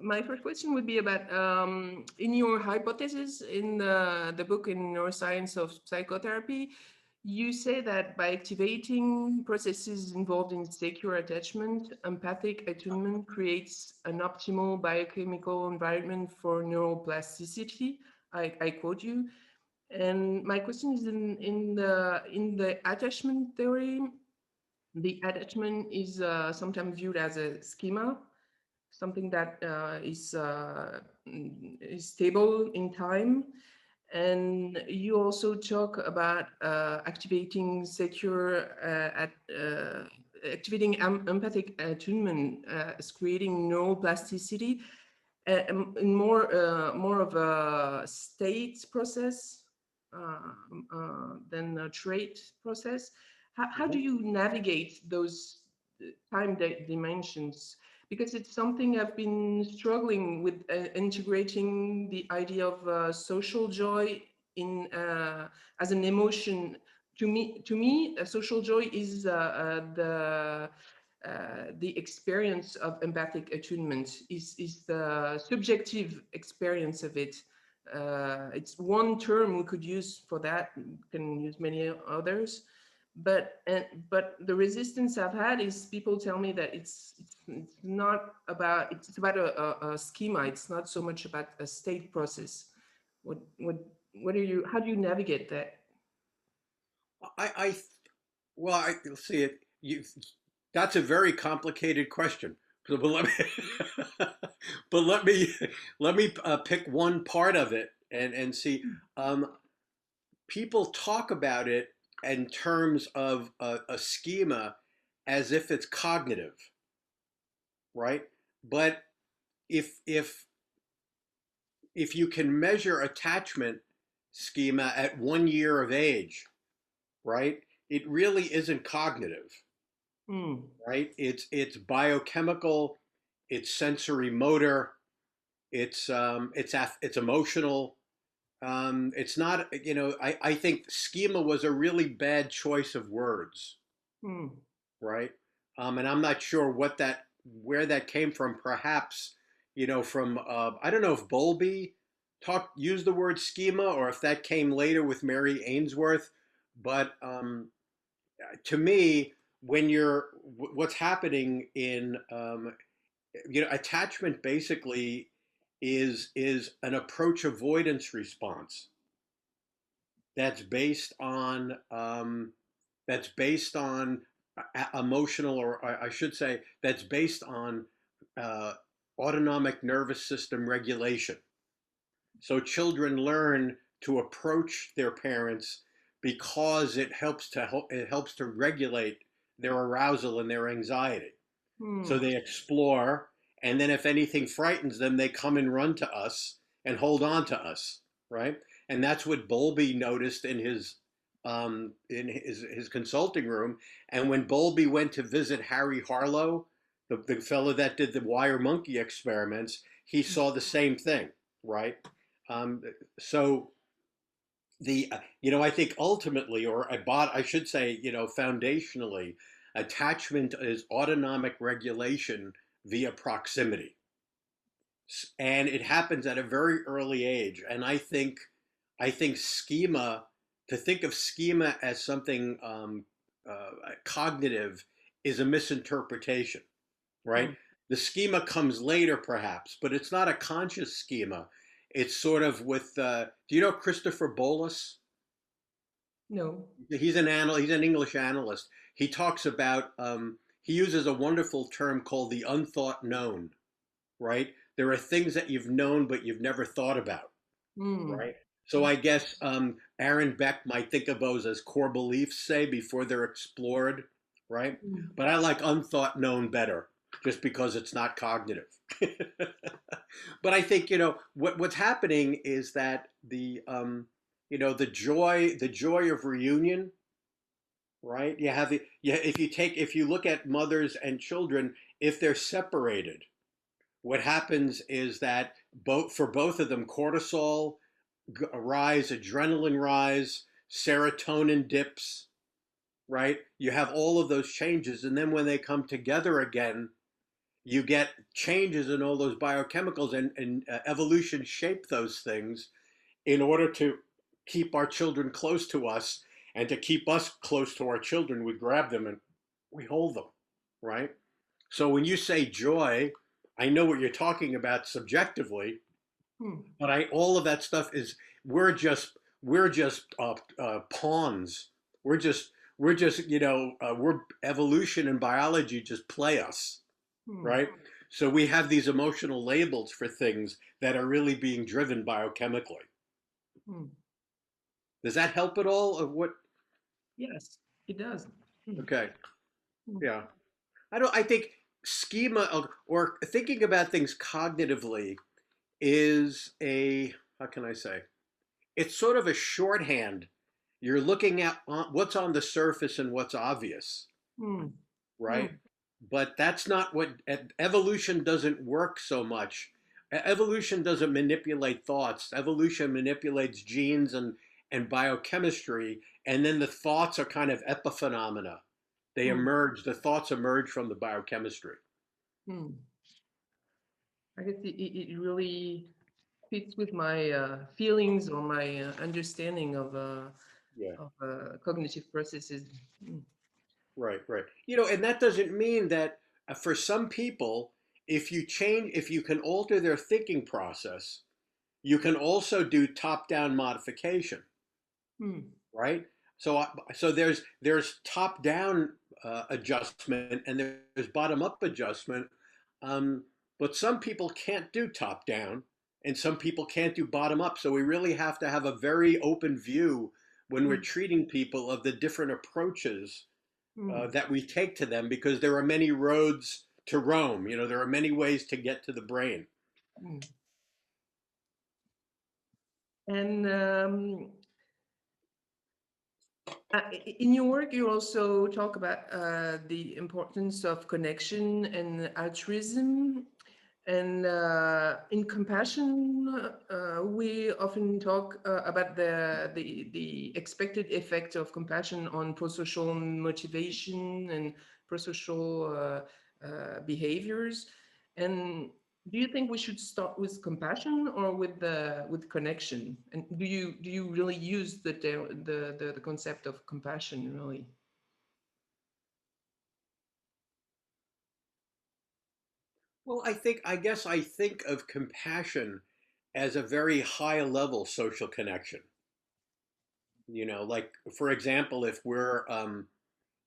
My first question would be about in your hypothesis in the book in Neuroscience of Psychotherapy, you say that by activating processes involved in secure attachment, empathic attunement creates an optimal biochemical environment for neuroplasticity. I quote you. And my question is in the attachment theory, the attachment is sometimes viewed as a schema, something that is stable in time. And you also talk about activating empathic attunement as creating neuroplasticity, in more of a state process than a trait process. How do Mhm. you navigate those dimensions? Because it's something I've been struggling with, integrating the idea of social joy in as an emotion. To me, social joy is the experience of empathic attunement, is the subjective experience of it. It's one term we could use for that. We can use many others, but the resistance I've had is people tell me that it's not about, it's about a schema. It's not so much about a state process. What what are you? How do you navigate that? I well, I see it. You That's a very complicated question. But let me, but let me pick one part of it and see. Um, People talk about it in terms of a schema as if it's cognitive, right? But if if if you can measure attachment schema at 1 year of age, right? It really isn't cognitive, Hmm. right? It's biochemical, it's sensory motor, it's emotional. It's not, I think schema was a really bad choice of words, Hmm. right? And I'm not sure where that came from. Perhaps, from I don't know if Bowlby used the word schema or if that came later with Mary Ainsworth. But to me, what's happening in attachment basically is an approach avoidance response that's based on emotional, or I should say, that's based on uh, autonomic nervous system regulation. So children learn to approach their parents because it helps to regulate their arousal and their anxiety. So Hmm. they explore, and then if anything frightens them, they come and run to us and hold on to us, right? And that's what Bowlby noticed in his consulting room. And when Bowlby went to visit Harry Harlow, the fellow that did the wire monkey experiments, he saw the same thing, right? Um, so I think ultimately, I should say, foundationally, attachment is autonomic regulation via proximity, and it happens at a very early age. And I think schema, to think of schema as something cognitive, is a misinterpretation, right? Hmm. The schema comes later, perhaps, but it's not a conscious schema. It's sort of with. Do you know Christopher Bolus? No. He's an English analyst. He talks about he uses a wonderful term called the unthought known, right? There are things that you've known but you've never thought about, Hmm. right? So I guess Aaron Beck might think of those as core beliefs, say, before they're explored, right? Hmm. But I like unthought known better, just because it's not cognitive. But I think what's happening is that the joy of reunion, right? If you look at mothers and children, if they're separated, what happens is that both of them, cortisol rise, adrenaline rise, serotonin dips, right? You have all of those changes, and then when they come together again, you get changes in all those biochemicals, and evolution shaped those things in order to keep our children close to us, and to keep us close to our children. We grab them and we hold them, right? So when you say joy, I know what you're talking about subjectively, Hmm. but I all of that stuff is we're just pawns. We're just we're evolution and biology just play us, Hmm. right? So we have these emotional labels for things that are really being driven biochemically. Hmm. Does that help at all? Of what? Yes, it does. Hmm. Okay, Hmm. yeah. I think schema or thinking about things cognitively is a, how can I say? It's sort of a shorthand. You're looking at what's on the surface and what's obvious, Hmm. Hmm. right? But that's not what evolution doesn't work so much. Evolution doesn't manipulate thoughts. Evolution manipulates genes and biochemistry, and then the thoughts are kind of epiphenomena. They Hmm. emerge. The thoughts emerge from the biochemistry. Hmm. I guess it really fits with my feelings or my understanding Yeah. of cognitive processes. Hmm. Right, right. And that doesn't mean that for some people, if you can alter their thinking process, you can also do top-down modification, Hmm. right? So there's top-down adjustment, and there's bottom-up adjustment. Um, but some people can't do top-down, and some people can't do bottom-up. So we really have to have a very open view when we're Hmm. treating people of the different approaches Hmm. that we take to them, because there are many roads to Rome. There are many ways to get to the brain. Hmm. And in your work, you also talk about the importance of connection and altruism. And in compassion, we often talk about the expected effect of compassion on prosocial motivation and prosocial behaviors. And do you think we should start with compassion or with connection? And do you really use the concept of compassion really? Well, I guess I think of compassion as a very high level social connection. Like, for example, if we're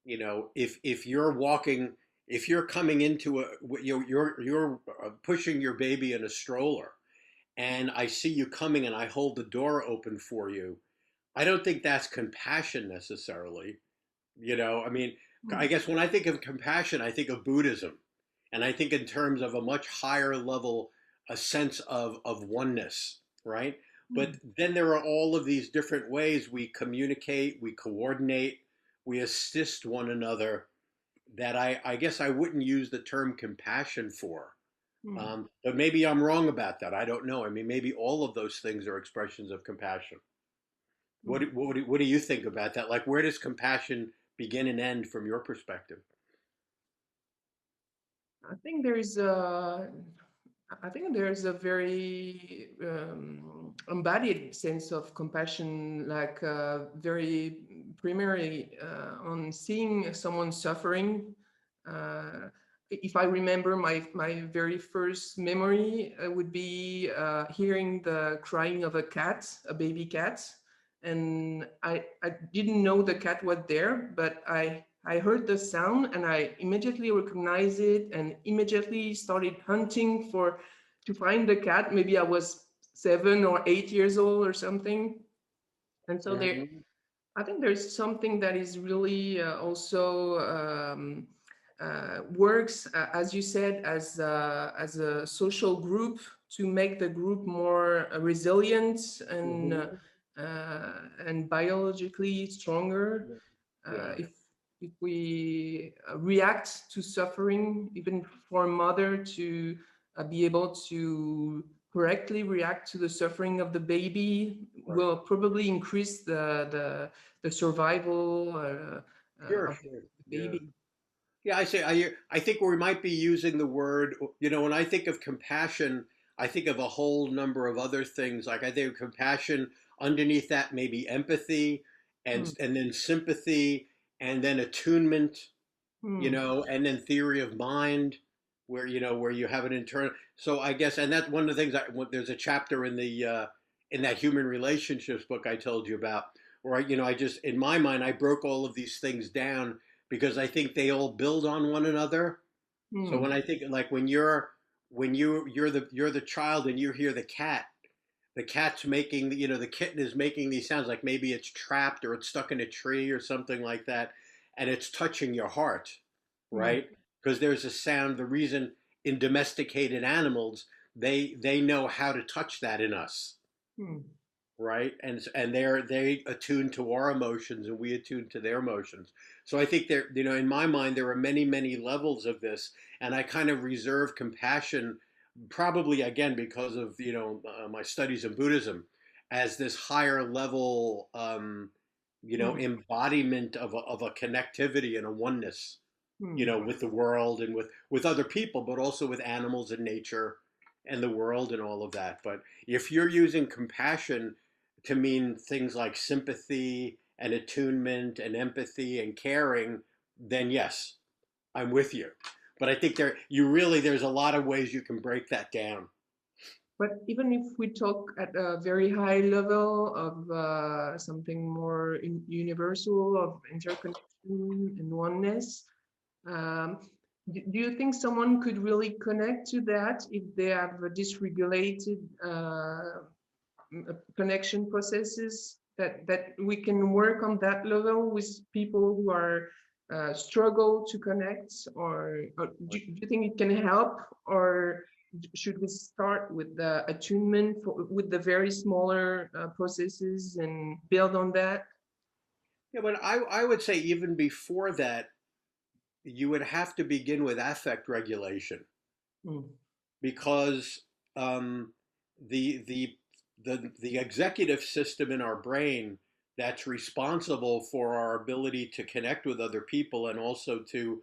if you're walking, if you're coming into you're pushing your baby in a stroller, and I see you coming and I hold the door open for you, I don't think that's compassion necessarily. I mean, I Hmm. guess when I think of compassion, I think of Buddhism, and I think in terms of a much higher level, a sense of oneness, right? Hmm. But then there are all of these different ways we communicate, we coordinate, we assist one another, that I guess I wouldn't use the term compassion for. Hmm. But maybe I'm wrong about that. I don't know. I mean, maybe all of those things are expressions of compassion. What Hmm. do, what do, what do you think about that? Like, where does compassion begin and end from your perspective? I think there's a I think there's a very embodied sense of compassion, like very primarily on seeing someone suffering. Uh, if I remember my very first memory would be hearing the crying of a cat, a baby cat, and I didn't know the cat was there, but I heard the sound and I immediately recognized it and immediately started hunting for to find the cat. Maybe I was 7 or 8 years old or something. And so there, Mm-hmm. I think there's something that is really also works, as you said, as a social group to make the group more resilient Mm-hmm. and biologically stronger. Yeah. If we react to suffering, even for a mother to be able to correctly react to the suffering of the baby, Right. will probably increase the survival Sure. of the Sure. Yeah. baby. Yeah, I think we might be using the word, when I think of compassion, I think of a whole number of other things. Like I think of compassion, underneath that maybe empathy, Hmm. and then sympathy, and then attunement, Hmm. and then theory of mind, where where you have an internal. So I guess, and that's one of the things. There's a chapter in that human relationships book I told you about, where I just, in my mind, I broke all of these things down because I think they all build on one another. So Hmm. when I think, like, you're the child and you hear the cat's making, the kitten is making these sounds, like maybe it's trapped or it's stuck in a tree or something like that, and it's touching your heart, Hmm. right? Because there's a sound. The reason in domesticated animals, they know how to touch that in us, Hmm. right? And they attune to our emotions and we attune to their emotions. So I think there, in my mind, there are many levels of this, and I kind of reserve compassion, probably again because of my studies in Buddhism, as this higher level, Hmm. embodiment of a connectivity and a oneness, Hmm. with the world and with other people, but also with animals and nature and the world and all of that. But if you're using compassion to mean things like sympathy and attunement and empathy and caring, then yes, I'm with you. But I think there's a lot of ways you can break that down. But even if we talk at a very high level of something more universal, of interconnection and oneness, um, do you think someone could really connect to that if they have a dysregulated connection processes? That we can work on that level with people who are struggle to connect, or do you think it can help, or should we start with the attunement with the very smaller processes and build on that? Yeah, but I would say even before that, you would have to begin with affect regulation, Mm, because um, the the the executive system in our brain that's responsible for our ability to connect with other people and also to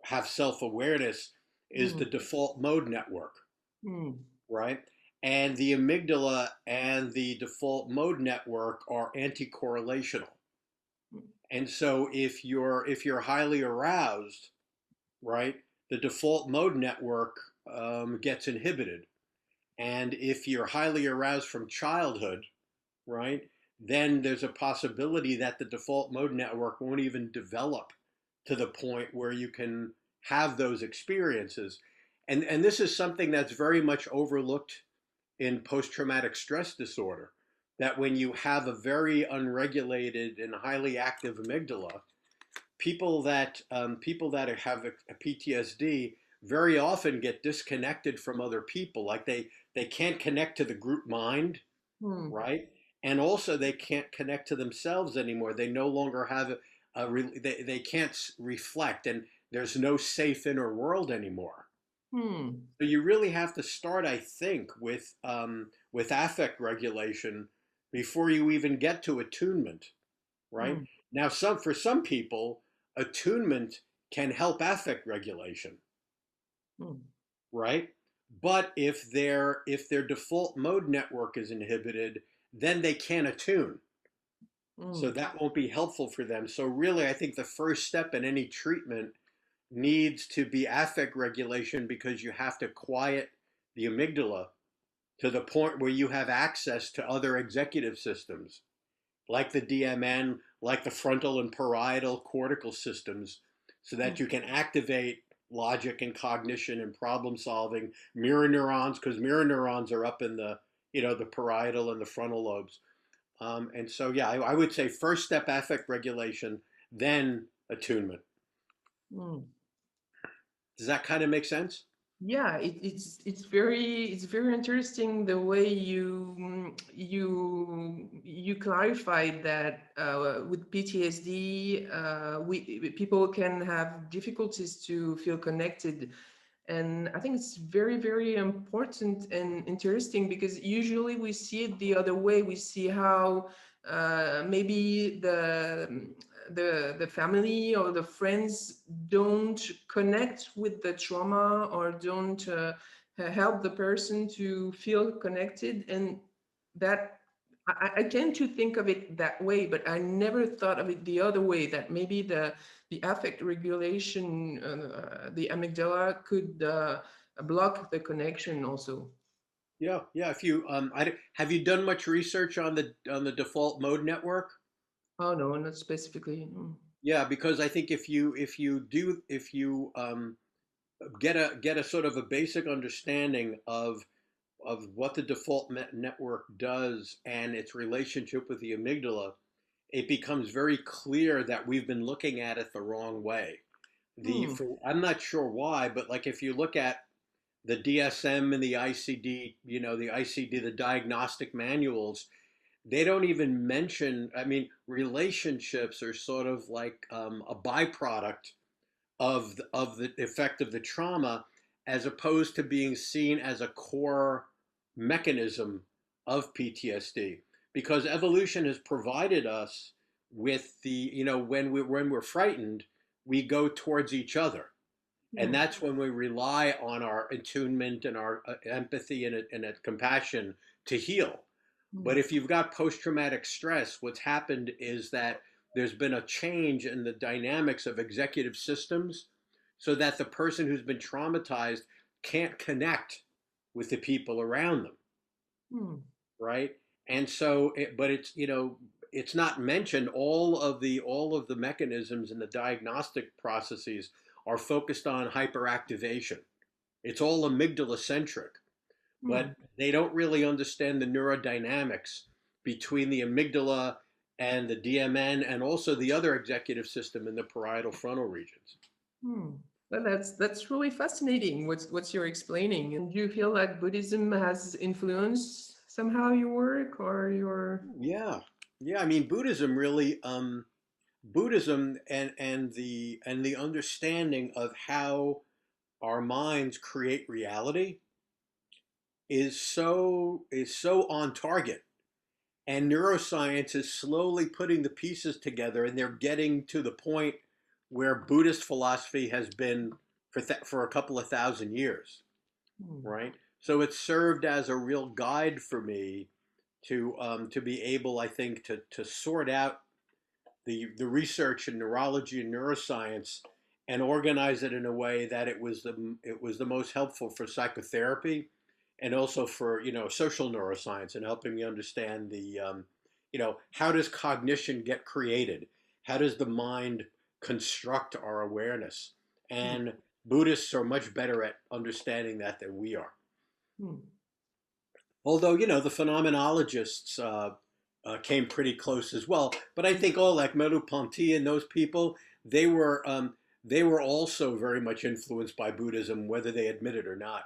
have self-awareness is mm, the default mode network, mm, right? And the amygdala and the default mode network are anti-correlational. mm, And so if you're highly aroused, right, the default mode network gets inhibited. And if you're highly aroused from childhood, right, then there's a possibility that the default mode network won't even develop to the point where you can have those experiences. And this is something that's very much overlooked in post traumatic stress disorder, that when you have a very unregulated and highly active amygdala, people that have a PTSD very often get disconnected from other people. Like they can't connect to the group mind, mm, right? And also they can't connect to themselves anymore. They no longer have they can't reflect, and there's no safe inner world anymore. mm, So you really have to start, I think, with affect regulation before you even get to attunement, right? mm, Now, for some people, attunement can help affect regulation, mm, right? But if their default mode network is inhibited, then they can't attune. So mm, that won't be helpful for them. So really, I think the first step in any treatment needs to be affect regulation, because you have to quiet the amygdala to the point where you have access to other executive systems like the DMN, like the frontal and parietal cortical systems, so mm. that you can activate logic and cognition and problem solving, mirror neurons, because mirror neurons are up in the parietal and the frontal lobes. And so, yeah, I would say first step affect regulation, then attunement. Mm. Does that kind of make sense? Yeah, it's very interesting the way you clarified that with PTSD, people can have difficulties to feel connected, and I think it's very important and interesting, because usually we see it the other way. We see how maybe the family or the friends don't connect with the trauma or don't help the person to feel connected, and that I tend to think of it that way, but I never thought of it the other way, that maybe the affect regulation, the amygdala could block the connection also. Yeah, yeah. If you have you done much research on the default mode network? Oh no, not specifically. No. Yeah, because I think if you get a sort of a basic understanding of what the default network does and its relationship with the amygdala, it becomes very clear that we've been looking at it the wrong way. Hmm. I'm not sure why, but like if you look at the DSM and the ICD, the ICD, the diagnostic manuals, they don't even mention, I mean, relationships are sort of like a byproduct of the effect of the trauma, as opposed to being seen as a core mechanism of PTSD. Because evolution has provided us with when we're frightened, we go towards each other, and Hmm. that's when we rely on our attunement and our empathy and compassion to heal. Hmm. But if you've got post traumatic stress, what's happened is that there's been a change in the dynamics of executive systems so that the person who's been traumatized can't connect with the people around them, Hmm. right? And so, but it's not mentioned. All of the mechanisms and the diagnostic processes are focused on hyperactivation. It's all amygdala centric, Hmm. but they don't really understand the neurodynamics between the amygdala and the DMN and also the other executive system in the parietal frontal regions. Hmm. Well, that's really fascinating. What's you're explaining, and do you feel like Buddhism has influenced somehow your work or your? Yeah, yeah. I mean, Buddhism really, Buddhism and the understanding of how our minds create reality is so on target. And neuroscience is slowly putting the pieces together, and they're getting to the point where Buddhist philosophy has been for a couple of thousand years, Hmm. right? So it served as a real guide for me to be able, I think, to sort out the research in neurology and neuroscience and organize it in a way that it was the most helpful for psychotherapy and also for social neuroscience and helping me understand the how does cognition get created, how does the mind construct our awareness, Hmm. and Buddhists are much better at understanding that than we are. Hmm. Although, the phenomenologists came pretty close as well. But I think all like Merleau-Ponty and those people, they were also very much influenced by Buddhism, whether they admit it or not.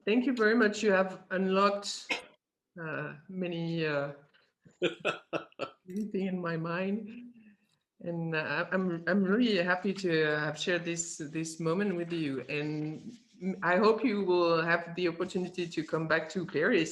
Thank you very much. You have unlocked many anything in my mind, and I'm really happy to have shared this moment with you. And I hope you will have the opportunity to come back to Paris